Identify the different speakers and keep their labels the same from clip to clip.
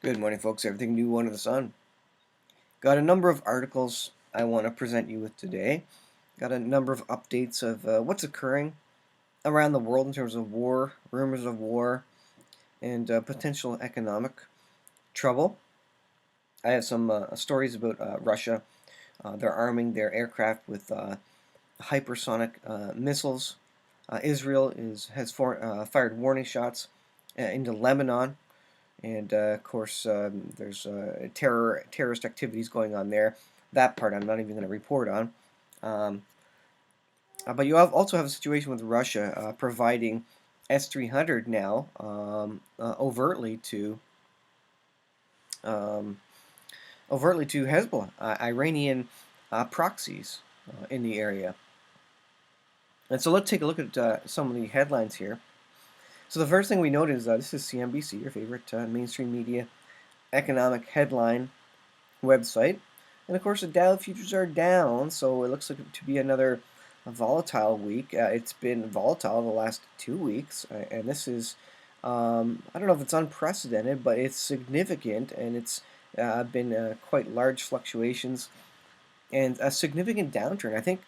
Speaker 1: Good morning, folks. Everything new under the sun. Got a number of articles I want to present you with today. Got a number of updates of what's occurring around the world in terms of war, rumors of war, and potential economic trouble. I have some stories about Russia. They're arming their aircraft with hypersonic missiles. Israel fired warning shots into Lebanon. And of course, there's terrorist activities going on there. That part I'm not even going to report on. Um, but you also have a situation with Russia providing S300 now um, overtly to Hezbollah, Iranian proxies in the area. And so let's take a look at some of the headlines here. So the first thing we note is this is CNBC, your favorite mainstream media economic headline website. And of course, the Dow futures are down, so it looks like to be another volatile week. It's been volatile the last 2 weeks, and this is, I don't know if it's unprecedented, but it's significant, and it's been quite large fluctuations and a significant downturn. I think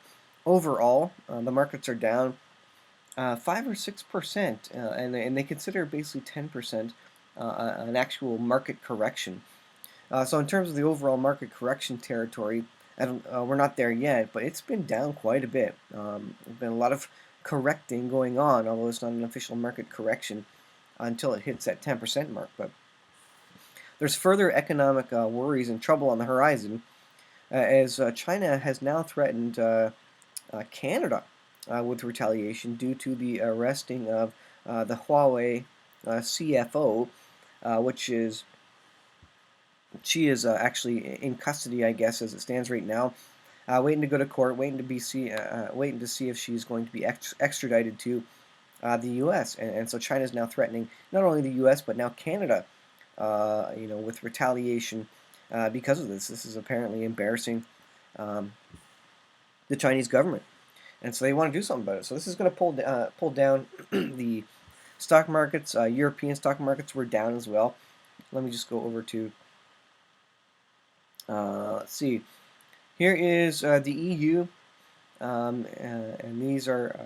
Speaker 1: overall, the markets are down 5 or 6%, and they consider basically 10% an actual market correction. So in terms of the overall market correction territory, we're not there yet, but it's been down quite a bit. There's been a lot of correcting going on, although it's not an official market correction until it hits that 10% mark. But there's further economic worries and trouble on the horizon as China has now threatened Canada with retaliation due to the arresting of the Huawei CFO, which is she is actually in custody, I guess, as it stands right now, waiting to go to court, waiting to see if she's going to be extradited to the U.S. And so China is now threatening not only the U.S. but now Canada, with retaliation because of this. This is apparently embarrassing the Chinese government, and so they want to do something about it. So this is going to pull down the stock markets. European stock markets were down as well. Let me just go over to. Let's see. Here is the EU, and these are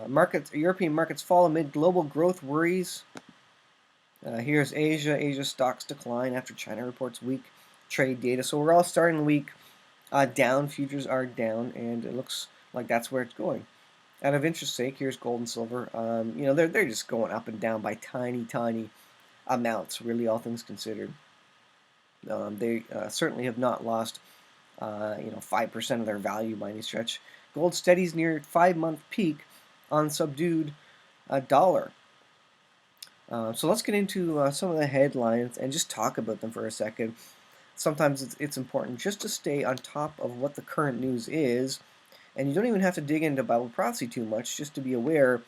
Speaker 1: markets. European markets fall amid global growth worries. Here's Asia. Asia stocks decline after China reports weak trade data. So we're all starting the week down. Futures are down, and it looks like that's where it's going. Out of interest sake, here's gold and silver. They're just going up and down by tiny amounts. Really, all things considered. They certainly have not lost, 5% of their value by any stretch. Gold steadies near 5-month peak on subdued dollar. So let's get into some of the headlines and just talk about them for a second. Sometimes it's important just to stay on top of what the current news is, and you don't even have to dig into Bible prophecy too much, just to be aware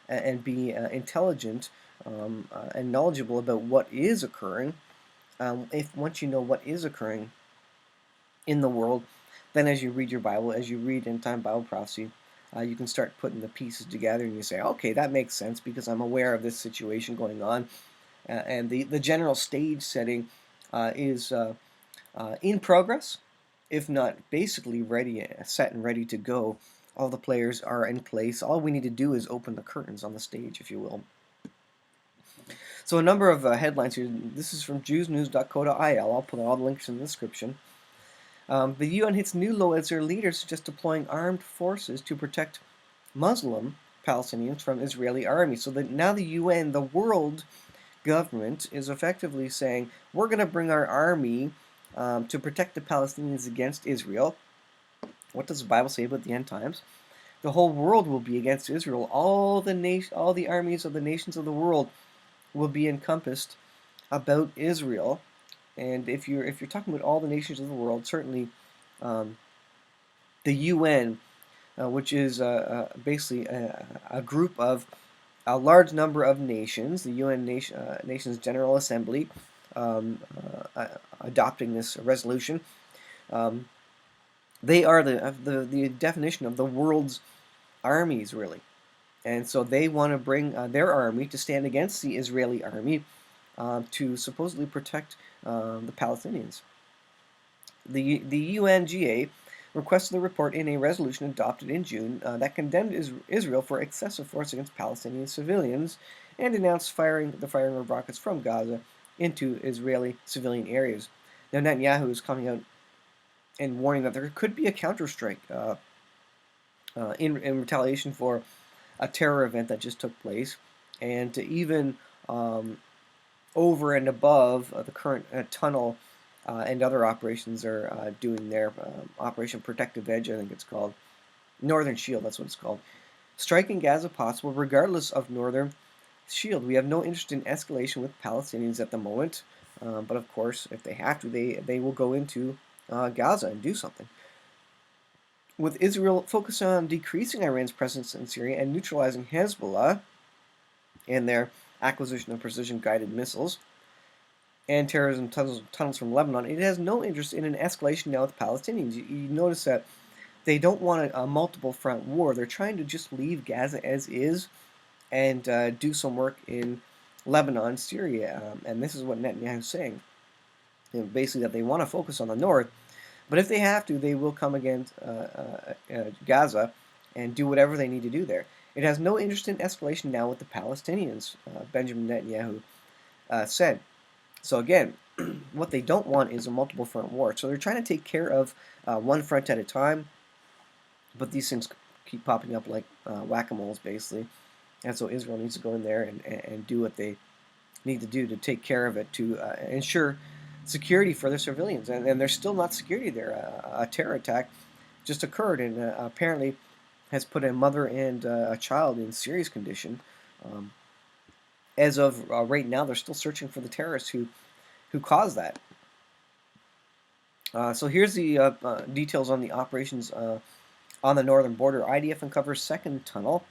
Speaker 1: and be intelligent and knowledgeable about what is occurring. Once you know what is occurring in the world, then as you read your Bible, as you read end-time Bible prophecy, you can start putting the pieces together, and you say, okay, that makes sense because I'm aware of this situation going on, and the general stage setting is in progress, if not basically ready, set and ready to go. All the players are in place. All we need to do is open the curtains on the stage, if you will. So a number of headlines here. This is from jewsnews.co.il. I'll put all the links in the description. The UN hits new low as their leaders suggest deploying armed forces to protect Muslim Palestinians from Israeli army. So that now the UN, the world government, is effectively saying, we're going to bring our army to protect the Palestinians against Israel. What does the Bible say about the end times? The whole world will be against Israel. All the armies of the nations of the world will be encompassed about Israel. And if you're talking about all the nations of the world, certainly the UN, which is basically a group of a large number of nations, the UN Nations General Assembly, adopting this resolution. They are the definition of the world's armies, really. And so they want to bring their army to stand against the Israeli army to supposedly protect the Palestinians. The UNGA requested the report in a resolution adopted in June that condemned Israel for excessive force against Palestinian civilians and denounced the firing of rockets from Gaza into Israeli civilian areas. Now Netanyahu is coming out and warning that there could be a counterstrike in retaliation for a terror event that just took place, and to even over and above the current tunnel and other operations are doing there. Operation Protective Edge, I think it's called. Northern Shield, that's what it's called. Striking Gaza possible regardless of Northern Shield. We have no interest in escalation with Palestinians at the moment, but of course, if they have to, they will go into Gaza and do something. With Israel focused on decreasing Iran's presence in Syria and neutralizing Hezbollah and their acquisition of precision-guided missiles, and terrorism tunnels from Lebanon, it has no interest in an escalation now with Palestinians. You notice that they don't want a multiple front war. They're trying to just leave Gaza as is and do some work in Lebanon, Syria. And this is what Netanyahu is saying. Basically, that they want to focus on the north, but if they have to, they will come against Gaza and do whatever they need to do there. It has no interest in escalation now with the Palestinians, Benjamin Netanyahu said. So again, what they don't want is a multiple front war. So they're trying to take care of one front at a time, but these things keep popping up like whack-a-moles, basically. And so Israel needs to go in there and do what they need to do to take care of it, to ensure security for their civilians. And there's still not security there. A terror attack just occurred and apparently has put a mother and a child in serious condition. As of right now, they're still searching for the terrorists who caused that. So here's the details on the operations on the northern border. IDF uncovers second tunnel.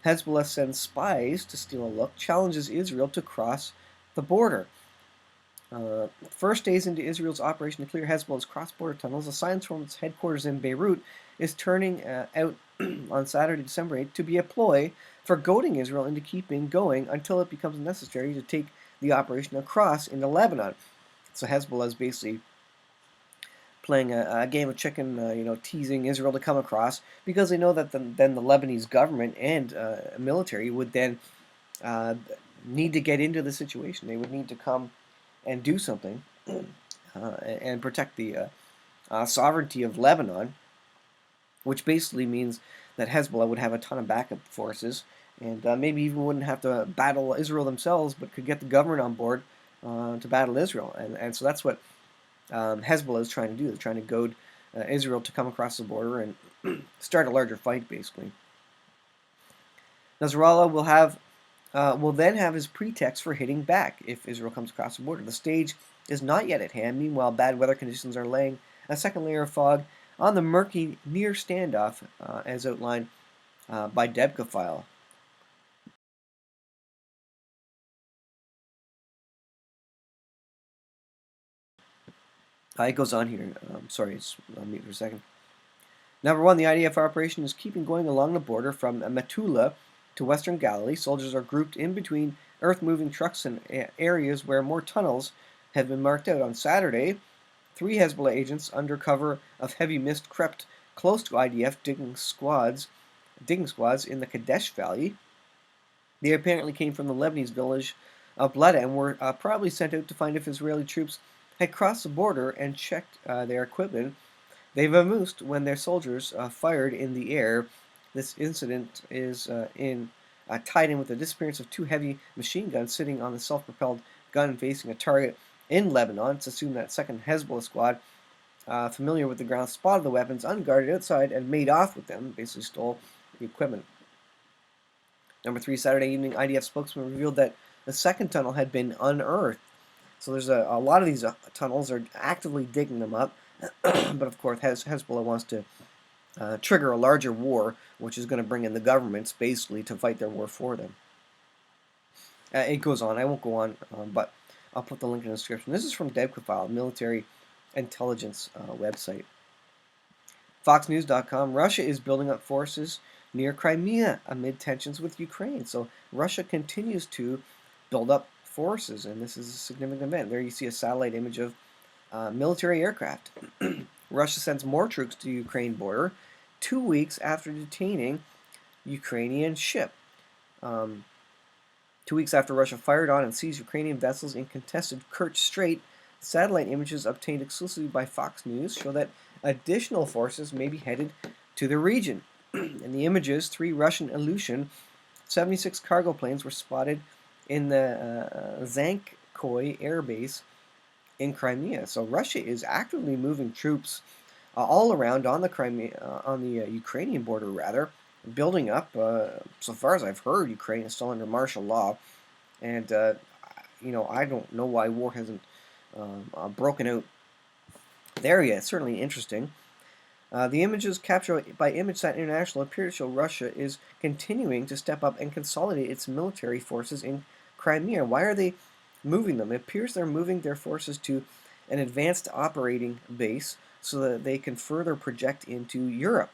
Speaker 1: Hezbollah sends spies to steal a look. Challenges Israel to cross the border. First days into Israel's operation to clear Hezbollah's cross-border tunnels, a science from its headquarters in Beirut is turning out on Saturday, December 8th, to be a ploy for goading Israel into keeping going until it becomes necessary to take the operation across into Lebanon. So Hezbollah is basically playing a game of chicken, teasing Israel to come across, because they know that then the Lebanese government and military would then need to get into the situation. They would need to come and do something and protect the sovereignty of Lebanon, which basically means that Hezbollah would have a ton of backup forces and maybe even wouldn't have to battle Israel themselves, but could get the government on board to battle Israel. And so that's what Hezbollah is trying to do. They're trying to goad Israel to come across the border and start a larger fight, basically. Nasrallah will then have his pretext for hitting back if Israel comes across the border. The stage is not yet at hand. Meanwhile, bad weather conditions are laying a second layer of fog on the murky near standoff, as outlined by Debka File. It goes on here. Sorry, I'll mute for a second. Number one, the IDF operation is keeping going along the border from Metula to western Galilee. Soldiers are grouped in between earth-moving trucks and areas where more tunnels have been marked out. On Saturday, 3 Hezbollah agents, under cover of heavy mist, crept close to IDF digging squads in the Kadesh Valley. They apparently came from the Lebanese village of Bleda and were probably sent out to find if Israeli troops had crossed the border and checked their equipment. They vamoosed when their soldiers fired in the air. This incident is tied in with the disappearance of 2 heavy machine guns sitting on the self-propelled gun facing a target in Lebanon. It's assumed that second Hezbollah squad, familiar with the ground, spotted the weapons unguarded outside and made off with them, basically stole the equipment. Number 3, Saturday evening, IDF spokesman revealed that the second tunnel had been unearthed. So there's a lot of these tunnels. Are actively digging them up. But of course, Hezbollah wants to trigger a larger war, which is going to bring in the governments, basically, to fight their war for them. It goes on. I won't go on, but I'll put the link in the description. This is from Debka military intelligence website. FoxNews.com, Russia is building up forces near Crimea amid tensions with Ukraine. So Russia continues to build up forces, and this is a significant event. There you see a satellite image of military aircraft. Russia sends more troops to the Ukraine border 2 weeks after detaining Ukrainian ship. 2 weeks after Russia fired on and seized Ukrainian vessels in contested Kerch Strait, satellite images obtained exclusively by Fox News show that additional forces may be headed to the region. In the images, 3 Russian Ilyushin 76 cargo planes were spotted in the Zankoi air base in Crimea. So Russia is actively moving troops all around on the Ukrainian border, rather, building up. So far as I've heard, Ukraine is still under martial law, and I don't know why war hasn't broken out there yet. It's certainly interesting. The images captured by ImageSat International appear to show Russia is continuing to step up and consolidate its military forces in Crimea. Why are they moving them? It appears they're moving their forces to an advanced operating base so that they can further project into Europe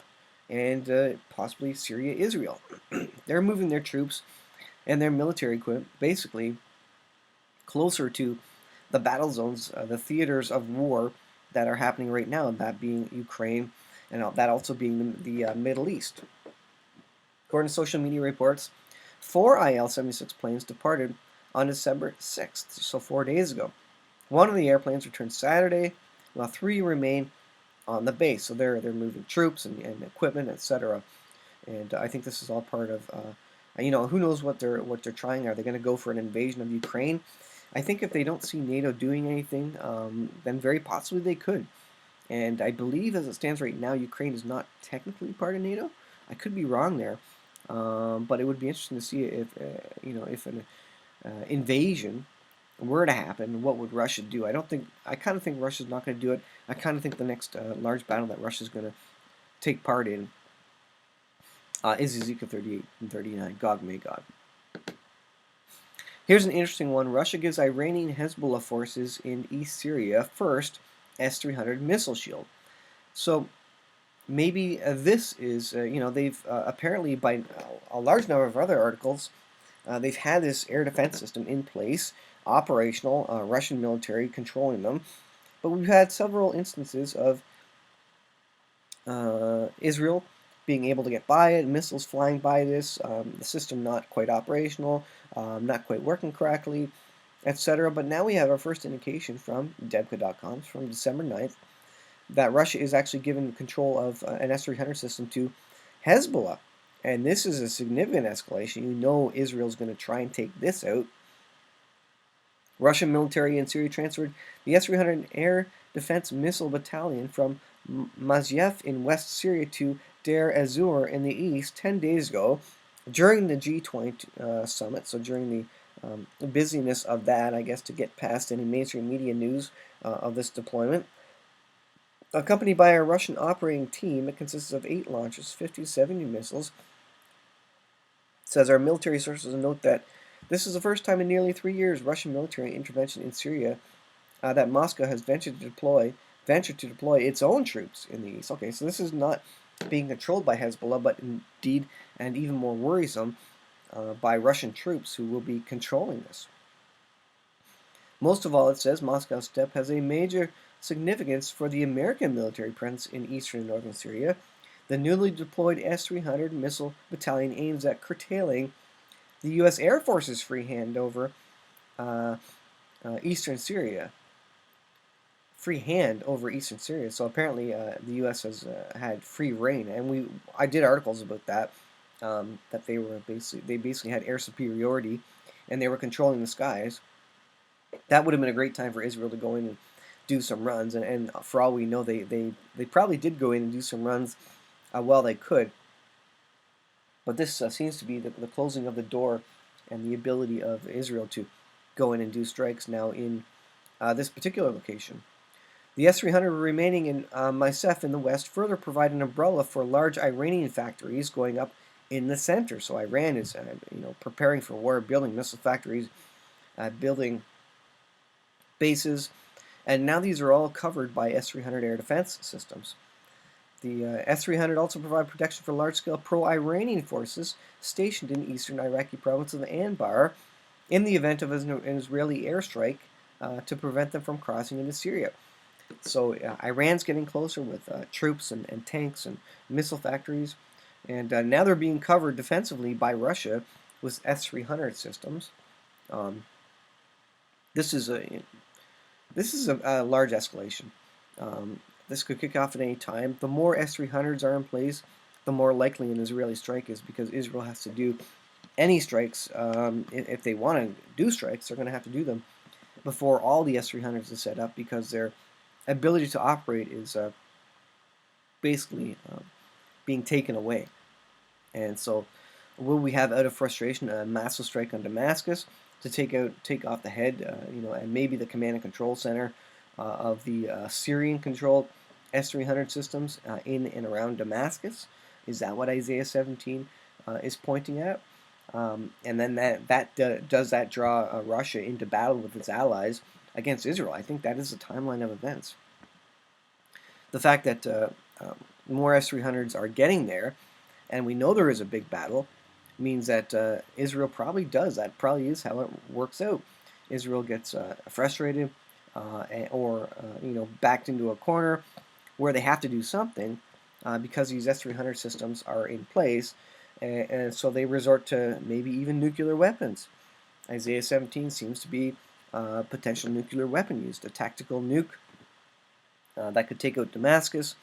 Speaker 1: and possibly Syria, Israel. They're moving their troops and their military equipment basically closer to the battle zones, the theaters of war that are happening right now, that being Ukraine and that also being the Middle East. According to social media reports, 4 IL-76 planes departed on December 6th, so 4 days ago. One of the airplanes returned Saturday, while 3 remain on the base. So they're moving troops and equipment, etc. And I think this is all part of, who knows what they're trying. Are they going to go for an invasion of Ukraine? I think if they don't see NATO doing anything, then very possibly they could. And I believe, as it stands right now, Ukraine is not technically part of NATO. I could be wrong there, but it would be interesting to see if an invasion were to happen, what would Russia do? I kind of think Russia's not going to do it. I kind of think the next large battle that Russia's going to take part in is Ezekiel 38 and 39, Gog Magog. Here's an interesting one. Russia gives Iranian Hezbollah forces in East Syria first S300 missile shield. So maybe this is, they've apparently, by a large number of other articles, they've had this air defense system in place, operational, Russian military controlling them. But we've had several instances of Israel being able to get by it, missiles flying by this, the system not quite operational, not quite working correctly, etc. But now we have our first indication from Debka.com from December 9th that Russia is actually given control of an S300 system to Hezbollah. And this is a significant escalation. You know Israel's going to try and take this out. Russian military in Syria transferred the S300 Air Defense Missile Battalion from Maziev in West Syria to Deir ez-Zor in the east 10 days ago during the G20 summit, so during the busyness of that, I guess, to get past any mainstream media news of this deployment. Accompanied by a Russian operating team that consists of 8 launchers, 50 to 70 missiles. It says our military sources note that this is the first time in nearly 3 years Russian military intervention in Syria that Moscow has ventured to deploy its own troops in the east. Okay, so this is not being controlled by Hezbollah, but indeed, and even more worrisome, by Russian troops who will be controlling this. Most of all, it says Moscow's step has a major significance for the American military presence in eastern and northern Syria. The newly deployed S-300 missile battalion aims at curtailing the U.S. Air Force's free hand over eastern Syria. Free hand over eastern Syria. So apparently the U.S. has had free reign, and I did articles about that. That they basically had air superiority, and they were controlling the skies. That would have been a great time for Israel to go in and do some runs, and for all we know, they probably did go in and do some runs while they could. But this seems to be the closing of the door and the ability of Israel to go in and do strikes now in this particular location. The S-300 remaining in Maziev in the west further provide an umbrella for large Iranian factories going up in the center. So Iran is preparing for war, building missile factories, building bases, and now these are all covered by S-300 air defense systems. The S-300 also provide protection for large-scale pro-Iranian forces stationed in eastern Iraqi province of Anbar, in the event of an Israeli airstrike to prevent them from crossing into Syria. So Iran's getting closer with troops and tanks and missile factories, and now they're being covered defensively by Russia with S300 systems. Um, this is a large escalation. Um, this could kick off at any time. The more S300s are in place, the more likely an Israeli strike is, because Israel has to do any strikes. If they want to do strikes, they're going to have to do them before all the S300s are set up, because their ability to operate is basically being taken away. And so, will we have, out of frustration, a massive strike on Damascus to take off the head, and maybe the command and control center of the Syrian-controlled S300 systems in and around Damascus? Is that what Isaiah 17 is pointing at? And then does that draw Russia into battle with its allies against Israel? I think that is the timeline of events. The fact that more S300s are getting there, and we know there is a big battle, means that Israel probably does. That probably is how it works out. Israel gets frustrated or backed into a corner where they have to do something because these S300 systems are in place, and so they resort to maybe even nuclear weapons. Isaiah 17 seems to be a potential nuclear weapon used, a tactical nuke that could take out Damascus.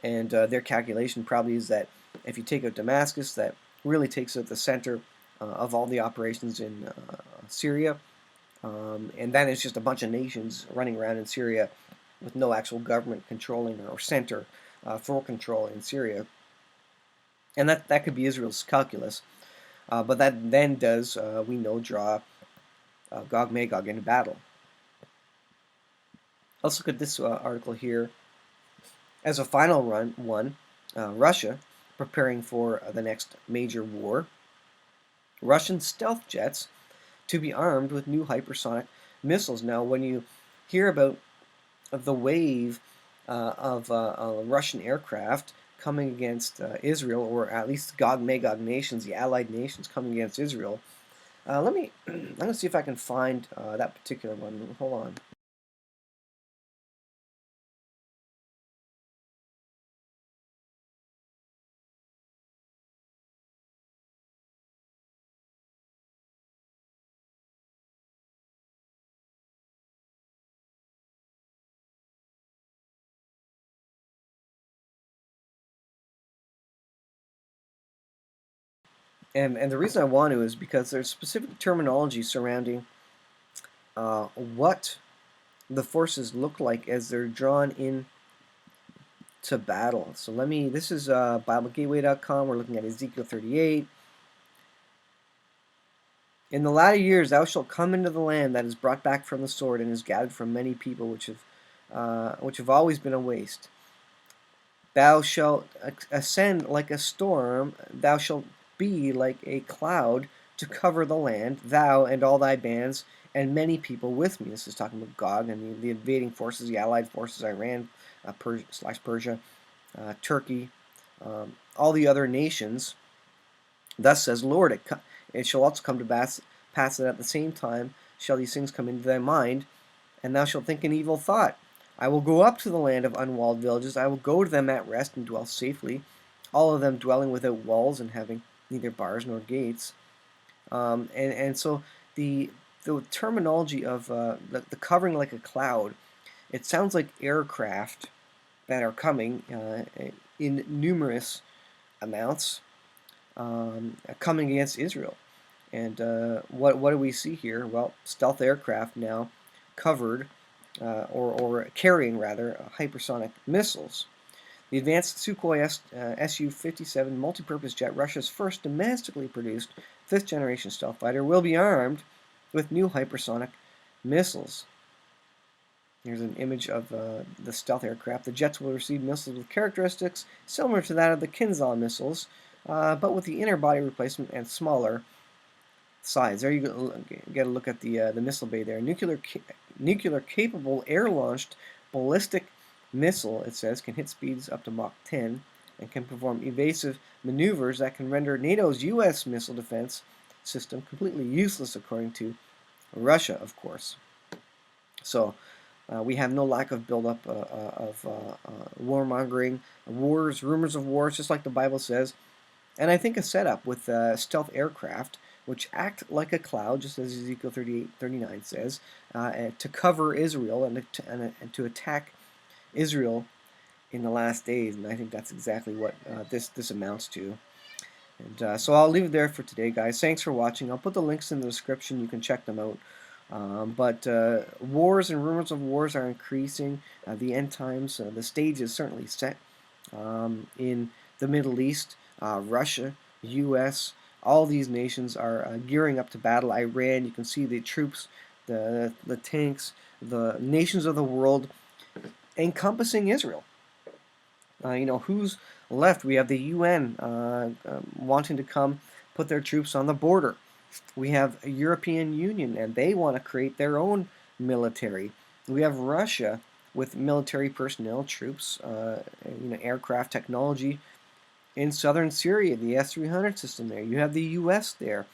Speaker 1: And their calculation probably is that if you take out Damascus, that really takes out the center of all the operations in Syria. And then it's just a bunch of nations running around in Syria with no actual government controlling or center for control in Syria. And that could be Israel's calculus. But that then does, we know, draw Gog-Magog into battle. Let's look at this article here. As a final one, Russia preparing for the next major war. Russian stealth jets to be armed with new hypersonic missiles. Now, when you hear about the wave of Russian aircraft coming against Israel, or at least Gog-Magog nations, the allied nations coming against Israel, I'm going to see if I can find that particular one. Hold on. And the reason I want to is because there's specific terminology surrounding what the forces look like as they're drawn in to battle. So this is BibleGateway.com. We're looking at Ezekiel 38. In the latter years thou shalt come into the land that is brought back from the sword and is gathered from many people which have always been a waste. Thou shalt ascend like a storm, thou shalt be like a cloud to cover the land, thou and all thy bands, and many people with me. This is talking about Gog and the invading forces, the allied forces, Iran, Persia, Turkey, all the other nations. Thus says Lord, it shall also come to pass that at the same time shall these things come into thy mind, and thou shalt think an evil thought. I will go up to the land of unwalled villages. I will go to them at rest and dwell safely, all of them dwelling without walls and having neither bars nor gates. And so the terminology of the covering like a cloud, it sounds like aircraft that are coming in numerous amounts, coming against Israel. And what do we see here? Well, stealth aircraft now covered, or carrying rather, hypersonic missiles. The advanced Sukhoi Su-57 multipurpose jet, Russia's first domestically produced fifth-generation stealth fighter, will be armed with new hypersonic missiles. Here's an image of the stealth aircraft. The jets will receive missiles with characteristics similar to that of the Kinzhal missiles, but with the inner body replacement and smaller size. There you get a look at the missile bay there. Nuclear capable air-launched ballistic missile, it says, can hit speeds up to Mach 10 and can perform evasive maneuvers that can render NATO's U.S. missile defense system, completely useless according to Russia, of course. So we have no lack of buildup of warmongering, wars, rumors of wars, just like the Bible says. And I think a setup with stealth aircraft, which act like a cloud, just as Ezekiel 38:39 says, to cover Israel and to attack Israel in the last days. And I think that's exactly what this amounts to. And so I'll leave it there for today, guys. Thanks for watching. I'll put the links in the description. You can check them out. But wars and rumors of wars are increasing. The end times, the stage is certainly set in the Middle East. Russia, U.S., all these nations are gearing up to battle. Iran, you can see the troops, the tanks, the nations of the world encompassing Israel. Who's left? We have the UN wanting to come put their troops on the border. We have a European Union, and they want to create their own military. We have Russia with military personnel, troops, aircraft technology in southern Syria, the S300 system there. You have the U.S. there.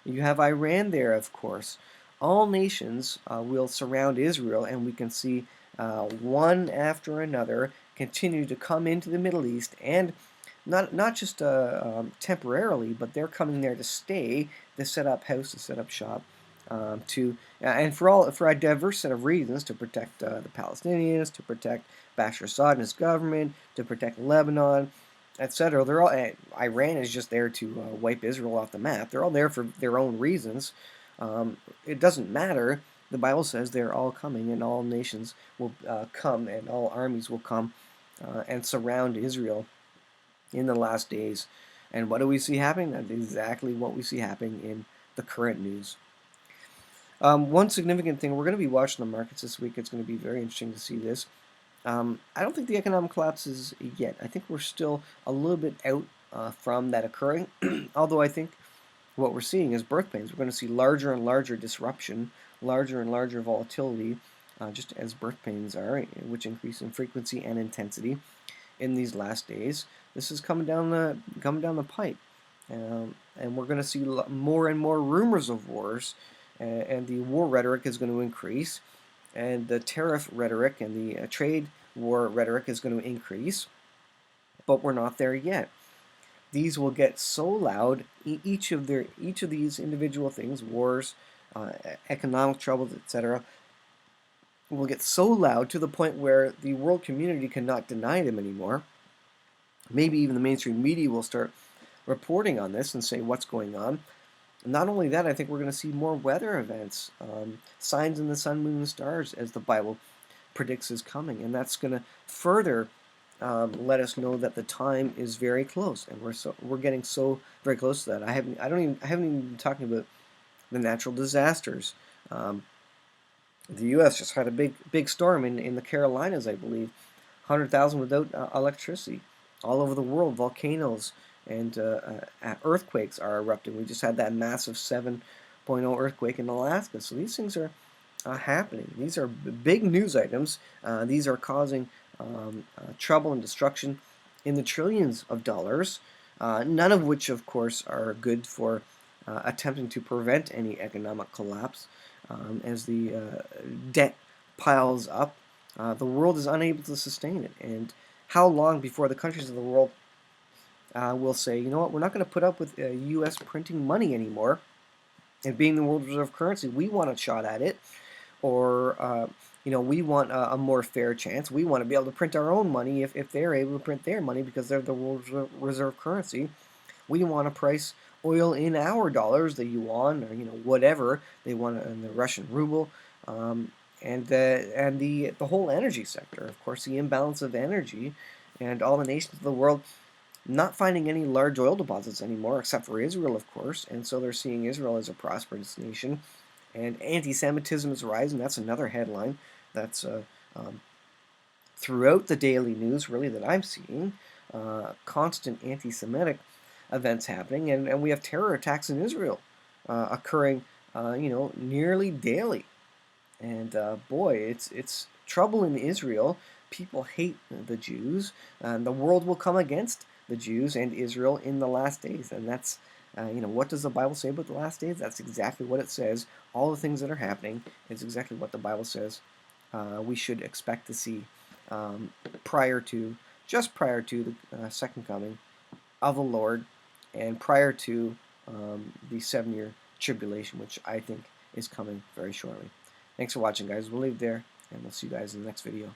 Speaker 1: You have Iran there, of course. All nations will surround Israel, and we can see one after another continue to come into the Middle East, and not just temporarily, but they're coming there to stay, to set up house, to set up shop, and for a diverse set of reasons, to protect the Palestinians, to protect Bashar Assad and his government, to protect Lebanon, etc. They're all Iran is just there to wipe Israel off the map. They're all there for their own reasons. It doesn't matter. The Bible says they're all coming, and all nations will come, and all armies will come and surround Israel in the last days. And what do we see happening? That's exactly what we see happening in the current news. One significant thing, we're going to be watching the markets this week. It's going to be very interesting to see this. I don't think the economic collapse is yet. I think we're still a little bit out from that occurring, although I think what we're seeing is birth pains. We're going to see larger and larger disruption, larger and larger volatility, just as birth pains are, which increase in frequency and intensity in these last days. This is coming down the pipe, and we're going to see more and more rumors of wars, and the war rhetoric is going to increase, and the tariff rhetoric and the trade war rhetoric is going to increase, but we're not there yet. These will get so loud. Each of these individual things, wars, economic troubles, etc., will get so loud to the point where the world community cannot deny them anymore. Maybe even the mainstream media will start reporting on this and say what's going on. Not only that, I think we're going to see more weather events, signs in the sun, moon, and stars, as the Bible predicts is coming, and that's going to further let us know that the time is very close, and we're getting so very close to that. I haven't even been talking about the natural disasters. The U.S. just had a big storm in the Carolinas, I believe, 100,000 without electricity. All over the world, volcanoes and earthquakes are erupting. We just had that massive 7.0 earthquake in Alaska. So these things are happening. These are big news items. These are causing trouble and destruction in the trillions of dollars, none of which, of course, are good for attempting to prevent any economic collapse. As the debt piles up, the world is unable to sustain it. And how long before the countries of the world will say, you know what, we're not going to put up with U.S. printing money anymore and being the world reserve currency. We want a shot at it, or we want a more fair chance. We want to be able to print our own money if they're able to print their money because they're the world reserve currency. We want to price oil in our dollars, the yuan, or whatever they want, in the Russian ruble, and the whole energy sector. Of course, the imbalance of energy, and all the nations of the world not finding any large oil deposits anymore, except for Israel, of course, and so they're seeing Israel as a prosperous nation. And anti-Semitism is rising. That's another headline that's throughout the daily news, really, that I'm seeing. Constant anti-Semitic events happening, and we have terror attacks in Israel occurring, nearly daily. And boy, it's trouble in Israel. People hate the Jews, and the world will come against the Jews and Israel in the last days, and that's What does the Bible say about the last days? That's exactly what it says. All the things that are happening is exactly what the Bible says we should expect to see um, just prior to the second coming of the Lord, and prior to the 7-year tribulation, which I think is coming very shortly. Thanks for watching, guys. We'll leave there, and we'll see you guys in the next video.